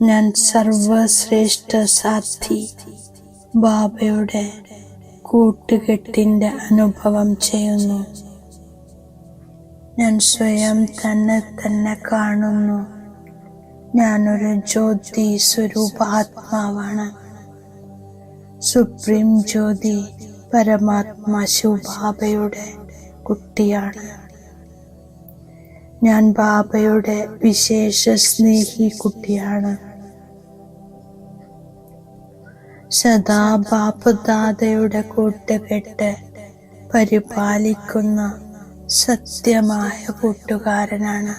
ഞാൻ സർവശ്രേഷ്ഠ സാധ്വി ബാബയുടെ കൂട്ടുകെട്ടിന്റെ അനുഭവം ചെയ്യുന്നു. ഞാൻ സ്വയം തന്നെ കാണുന്നു. ഞാനൊരു ജ്യോതി സ്വരൂപ ആത്മാവാണ്. സുപ്രീം ജ്യോതി പരമാത്മാ ശിവബാബയുടെ കുട്ടിയാണ്. ഞാൻ ബാബയുടെ വിശേഷ സ്നേഹി കുട്ടിയാണ്. സദാ ബാപ്പുദാദയുടെ കൂട്ടുകെട്ട് പരിപാലിക്കുന്ന സത്യമായ കൂട്ടുകാരനാണ്.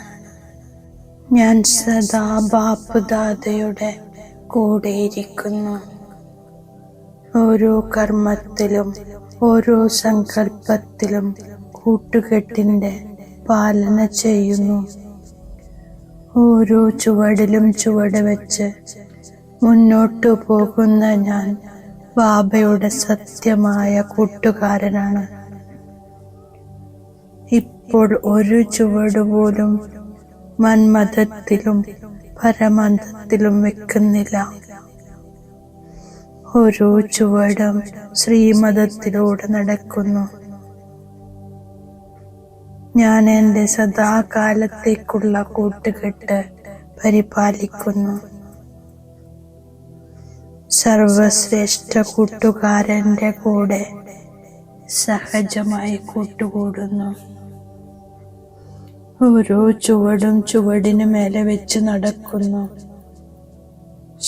ഞാൻ സദാ ബാപ്പുദാദയുടെ കൂടെയിരിക്കുന്നു. ഓരോ കർമ്മത്തിലും ഓരോ സങ്കല്പത്തിലും കൂട്ടുകെട്ടിന്റെ പാലന ചെയ്യുന്നു. ഓരോ ചുവടിലും ചുവട് വെച്ച് മുന്നോട്ടു പോകുന്ന ഞാൻ ബാബയുടെ സത്യമായ കൂട്ടുകാരനാണ്. ഇപ്പോൾ ഒരു ചുവട് പോലും മന്മഥത്തിലും പരമന്തത്തിലും വെക്കുന്നില്ല. ഓരോ ചുവടും ശ്രീമതത്തിലൂടെ നടക്കുന്നു. ഞാൻ എൻ്റെ സദാകാലത്തേക്കുള്ള കൂട്ടുകെട്ട് പരിപാലിക്കുന്നു. സർവശ്രേഷ്ഠ കൂട്ടുകാരന്റെ കൂടെ സഹജമായി കൂട്ടുകൂടുന്നു. ഓരോ ചുവടും ചുവടിന് മേലെ വെച്ച് നടക്കുന്നു.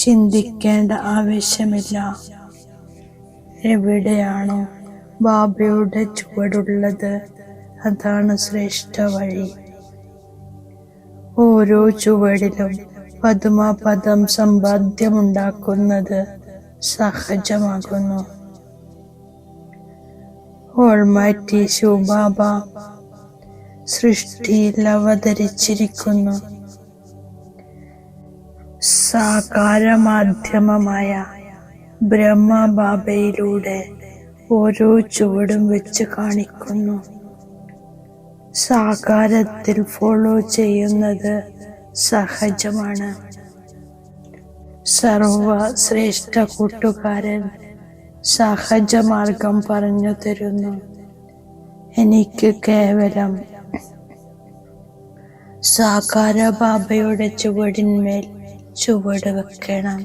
ചിന്തിക്കേണ്ട ആവശ്യമില്ല. എവിടെയാണോ ബാബയുടെ ചുവടുള്ളത് അതാണ് ശ്രേഷ്ഠ വഴി. ഓരോ ചുവടിലും പദ്മപദം സമ്പാദ്യമുണ്ടാക്കുന്നത് സഹജമാകുന്നു. ഓൾമൈറ്റി ശിവബാബ സൃഷ്ടിയിൽ അവതരിച്ചിരിക്കുന്നു. സാകാരമാധ്യമമായ ബ്രഹ്മബാബയിലൂടെ ഓരോ ചുവടും വെച്ച് കാണിക്കുന്നു. സാകാരത്തിൽ ഫോളോ ചെയ്യുന്നത് സഹജമാണ്. സർവശ്രേഷ്ഠ കൂട്ടുകാരൻ സഹജമാർഗം പറഞ്ഞു തരുന്നു. എനിക്ക് കേവലം സാകാര ബാബയുടെ ചുവടിന്മേൽ ചുവട് വെക്കണം.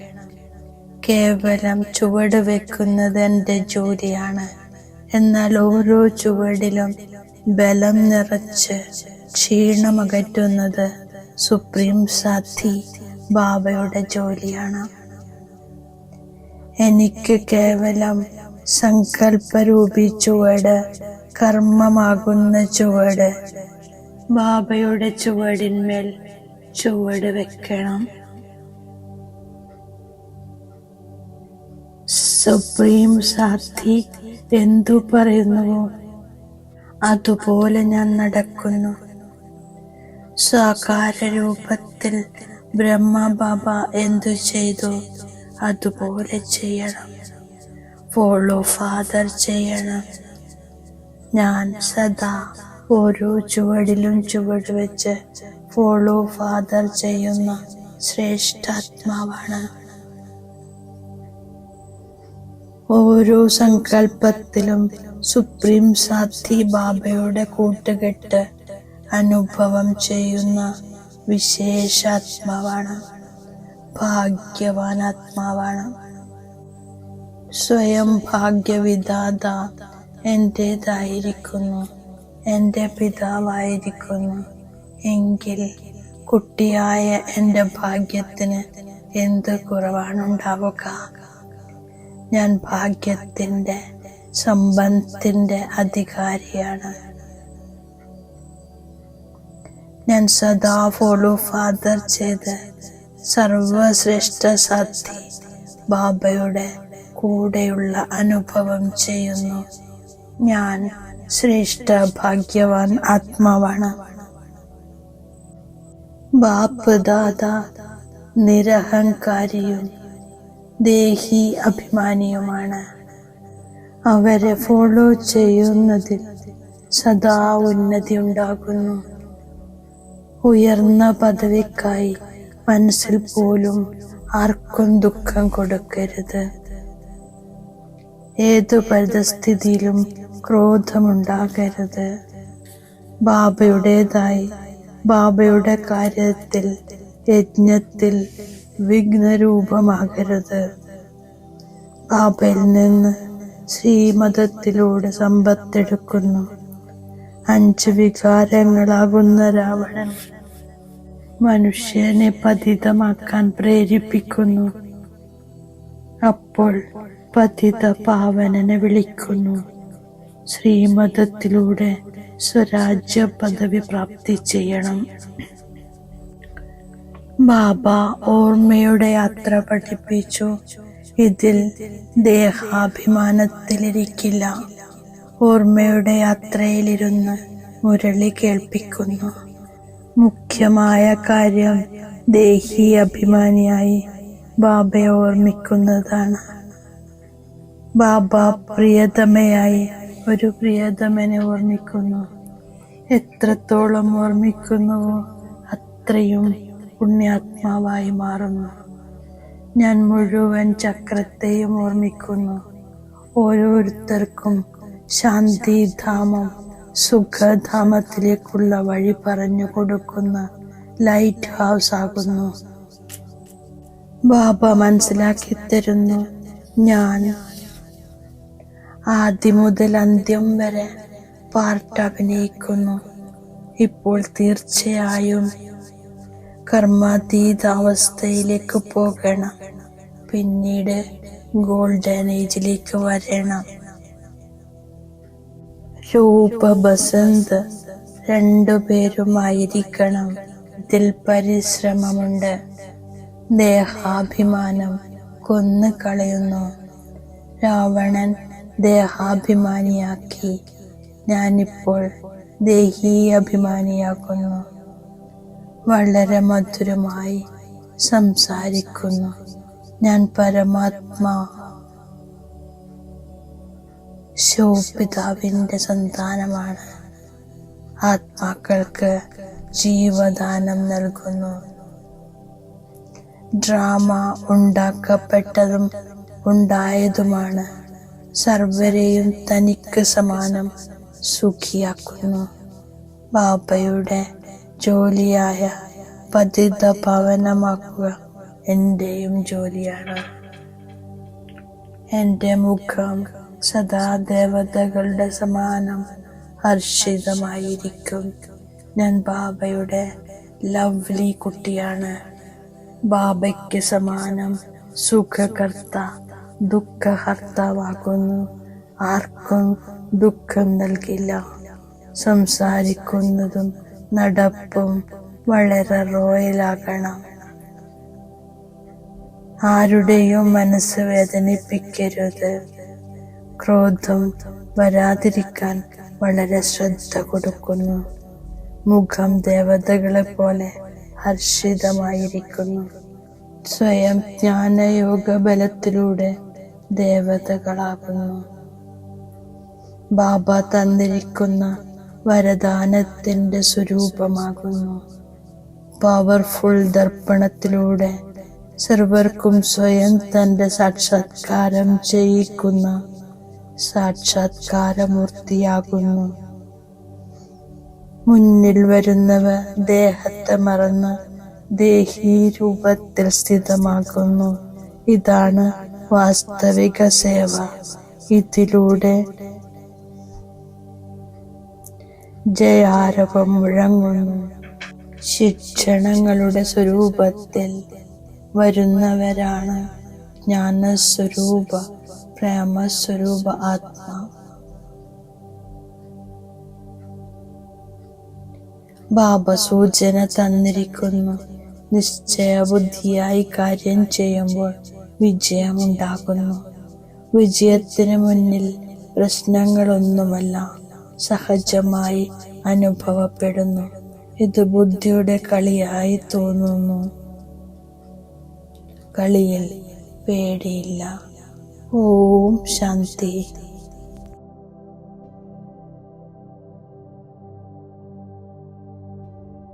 കേവലം ചുവട് വെക്കുന്നത് എൻ്റെ ജോലിയാണ്. എന്നാൽ ഓരോ ചുവടിലും ബലം നിറച്ച് ക്ഷീണമകറ്റുന്നത് സുപ്രീം സാധ്വി ബാബയുടെ ജോലിയാണ്. എനിക്ക് കേവലം സങ്കല്പരൂപി ചുവട്, കർമ്മമാകുന്ന ചുവട്, ബാബയുടെ ചുവടിന്മേൽ ചുവട് വെക്കണം. സുപ്രീം സാധ്വി എന്തു പറയുന്നുവോ അതുപോലെ ഞാൻ നടക്കുന്നു. സാകാര രൂപത്തിൽ ബ്രഹ്മബാബ എന്തു ചെയ്തു അതുപോലെ ചെയ്യണം. ഫോളോ ഫാദർ ചെയ്യണം. ഞാൻ സദാ ഓരോ ചുവടിലും ചുവട് വെച്ച് ഫോളോ ഫാദർ ചെയ്യുന്ന ശ്രേഷ്ഠാത്മാവാണ്. ഓരോ സങ്കല്പത്തിലും സുപ്രീം സാധ്വി ബാബയുടെ കൂട്ടുകെട്ട് അനുഭവം ചെയ്യുന്ന വിശേഷാത്മാവാണ്. ഭാഗ്യവാൻ ആത്മാവാണ്. സ്വയം ഭാഗ്യവിധാത എന്റേതായിരിക്കുന്നു, എൻ്റെ പിതാവായിരിക്കുന്നു. എങ്കിൽ കുട്ടിയായ എൻ്റെ ഭാഗ്യത്തിന് എന്ത് കുറവാണുണ്ടാവുക? ഞാൻ ഭാഗ്യത്തിൻ്റെ സമ്പത്തിന്റെ അധികാരിയാണ്. ഞാൻ സദാ ഫോളോ ഫാദർ ചെയ്ത് സർവശ്രേഷ്ഠ സാധ്വി ബാബയുടെ കൂടെയുള്ള അനുഭവം ചെയ്യുന്നു. ഞാൻ ശ്രേഷ്ഠ ഭാഗ്യവാൻ ആത്മാവാണ്. ബാപ്പ് ദാദ നിരഹങ്കാരിയും ദേഹി അഭിമാനിയുമാണ്. അവരെ ഫോളോ ചെയ്യുന്നതിൽ സദാ ഉന്നതി ഉണ്ടാകുന്നു. ഉയർന്ന പദവിക്കായി മനസ്സിൽ പോലും ആർക്കും ദുഃഖം കൊടുക്കരുത്. ഏതു പരിതസ്ഥിതിയിലും ക്രോധമുണ്ടാകരുത്. ബാബയുടേതായി ബാബയുടെ കാര്യത്തിൽ യജ്ഞത്തിൽ വിഘ്നരൂപമാകരുത്. ബാബയിൽ നിന്ന് ശ്രീമതത്തിലൂടെ സമ്പത്തെടുക്കുന്നു. 5 വികാരങ്ങളാകുന്ന രാവണൻ മനുഷ്യനെ പതിതമാക്കാൻ പ്രേരിപ്പിക്കുന്നു. അപ്പോൾ പതിത പാവനനെ വിളിക്കുന്നു. ശ്രീമതത്തിലൂടെ സ്വരാജ്യ പദവി പ്രാപ്തി ചെയ്യണം. ബാബ ഓർമ്മയുടെ യാത്ര പഠിപ്പിച്ചു. ഇതിൽ ദേഹാഭിമാനത്തിലിരിക്കില്ല. ഓർമ്മയുടെ യാത്രയിലിരുന്ന് മുരളി കേൾപ്പിക്കുന്നു. മുഖ്യമായ കാര്യം ദേഹി അഭിമാനിയായി ബാബയെ ഓർമ്മിക്കുന്നതാണ്. ബാബ പ്രിയതമയായി ഒരു പ്രിയതമനെ ഓർമ്മിക്കുന്നു. എത്രത്തോളം ഓർമ്മിക്കുന്നുവോ അത്രയും പുണ്യാത്മാവായി മാറുന്നു. ഞാൻ മുഴുവൻ ചക്രത്തെയും ഓർമ്മിക്കുന്നു. ഓരോരുത്തർക്കും ശാന്തിധാമം സുഖധാമത്തിലേക്കുള്ള വഴി പറഞ്ഞു കൊടുക്കുന്ന ലൈറ്റ് ഹൗസ് ആകുന്നു. ബാബ മനസ്സിലാക്കി തരുന്നു, ഞാൻ ആദ്യം മുതൽ അന്ത്യം വരെ പാർട്ട് അഭിനയിക്കുന്നു. ഇപ്പോൾ തീർച്ചയായും കർമാതീത അവസ്ഥയിലേക്ക് പോകണം. പിന്നീട് ഗോൾഡൻ ഏജിലേക്ക് വരണം. രൂപ ബസന്ത് 2 പേരുമായിരിക്കണം. ഇതിൽ പരിശ്രമമുണ്ട്. ദേഹാഭിമാനം കൊന്നു കളയുന്നു. രാവണൻ ദേഹാഭിമാനിയാക്കി. ഞാനിപ്പോൾ ദേഹീ അഭിമാനിയാക്കുന്നു. വളരെ മധുരമായി സംസാരിക്കുന്നു. ഞാൻ പരമാത്മാ ശിവപിതാവിന്റെ സന്താനമാണ്. ആത്മാക്കൾക്ക് ജീവദാനം നൽകുന്നു. ഡ്രാമ ഉണ്ടാക്കപ്പെട്ടതും ഉണ്ടായതുമാണ്. സർവരെയും തനിക്ക് സമാനം സുഖിയാക്കുന്നു. ബാബയുടെ ജോലിയായ പതിത ഭവനമാക്കുക എന്റെയും ജോലിയാണ്. എന്റെ മുഖം സദാ ദേവതകളുടെ സമാനം ഹർഷിതമായിരിക്കും. ഞാൻ ബാബയുടെ ലവ്ലി കുട്ടിയാണ്. ബാബയ്ക്ക് സമാനം സുഖകർത്ത ദുഃഖഹർത്താവാകുന്നു. ആർക്കും ദുഃഖം നൽകില്ല. സംസാരിക്കുന്നതും നടപ്പും വളരെ റോയലാകണം. ആരുടെയും മനസ്സ് വേദനിപ്പിക്കരുത്. ക്രോധം വരാതിരിക്കാൻ വളരെ ശ്രദ്ധ കൊടുക്കുന്നു. മുഖം ദേവതകളെ പോലെ ഹർഷിതമായിരിക്കുന്നു. സ്വയം ജ്ഞാനയോഗ ബലത്തിലൂടെ ദേവതകളാകുന്നു. ബാബ തന്നിരിക്കുന്ന വരദാനത്തിന്റെ സ്വരൂപമാകുന്നു. പവർഫുൾ ദർപ്പണത്തിലൂടെ സർവർക്കും സ്വയം തന്റെ സാക്ഷാത്കാരം ചെയ്യിക്കുന്ന സാക്ഷാത്കാരമൂർത്തിയാകുന്നു. മുന്നിൽ വരുന്നവർ ദേഹത്തെ മറന്ന് ദേഹീ രൂപത്തിൽ സ്ഥിതമാകുന്നു. ഇതാണ് വാസ്തവിക സേവ. ഇതിലൂടെ ജയാരവം മുഴങ്ങുന്നു. ശിക്ഷണങ്ങളുടെ സ്വരൂപത്തിൽ വരുന്നവരാണ് ജ്ഞാനസ്വരൂപ പ്രേമസ്വരൂപ ആത്മാ. ബാബ സൂചന തന്നിരിക്കുന്നു. നിശ്ചയബുദ്ധിയായി കാര്യം ചെയ്യുമ്പോൾ വിജയമുണ്ടാകുന്നു. വിജയത്തിന് മുന്നിൽ പ്രശ്നങ്ങളൊന്നുമല്ല, സഹജമായി അനുഭവപ്പെടുന്നു. ഇത് ബുദ്ധിയുടെ കളിയായി തോന്നുന്നു. കളിയിൽ പേടിയില്ല. ഓം ശാന്തി.